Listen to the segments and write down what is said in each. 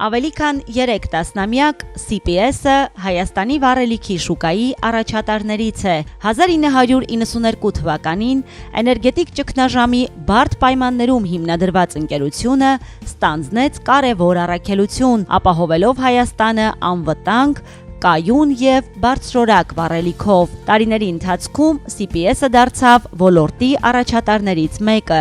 Ավելի քան 3 տասնամյակ CPS-ը Հայաստանի վառելիքի շուկայի առաջատարներից է։ 1992 թվականին էներգետիկ ճգնաժամի բարդ պայմաններում հիմնադրված ընկերությունը ստանձնեց կարևոր առաքելություն, ապահովելով Հայաստանը անվտանգ, կայուն և բարձրորակ վառելիքով։ Տարիների ընթացքում CPS-ը դարձավ ոլորտի առաջատարներից մեկը,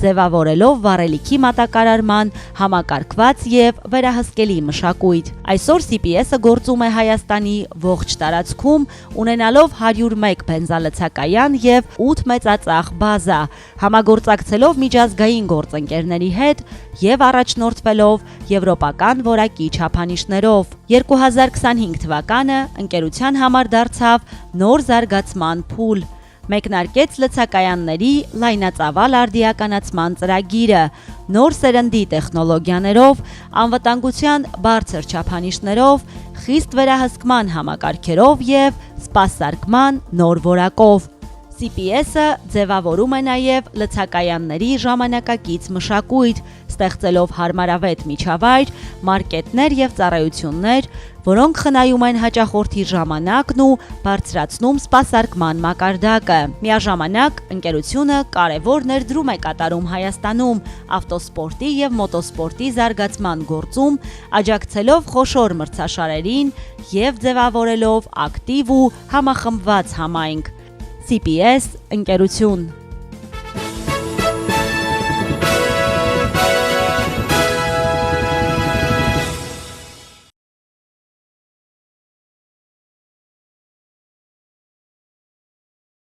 ձևավորելով վառելիքի մատակարարման համակարգված և վերահսկելի մշակույթ։ Այսօր CPS-ը գործում է Հայաստանի ողջ տարածքում, ունենալով 101 բենզալցակայան և 8 մեծածախ բազա, համագործակցելով միջազգային գործընկերների հետ և առաջնորդվելով եվրոպական որակի չափանիշներով։ 2025 թվականը ընկերության համար դարձավ նոր զարգացման փուլ։ Մեկնարկեց լցակայանների լայնածավալ արդիականացման ծրագիրը, նոր սերնդի տեխնոլոգիաներով, անվտանգության բարձր չափանիշներով, խիստ վերահսկման համակարգերով և սպասարկման նոր որակով։ CPS-ը ձևավորում է նաև լցակայանների ժամանակակից մշակույթ, ստեղծելով հարմարավետ միջավայր, մարկետներ և ծառայություններ, որոնք խնայում են հաճախորդի ժամանակն ու բարձրացնում սպասարկման մակարդակը։ Միաժամանակ ընկերությունը կարևոր ներդրում է կատարում Հայաստանում ավտոսպորտի և մոտոսպորտի զարգացման գործում, աջակցելով խոշոր մրցաշարերին և ձևավորելով ակտիվ ու համախմբված համայնք։ CPS ընկերություն։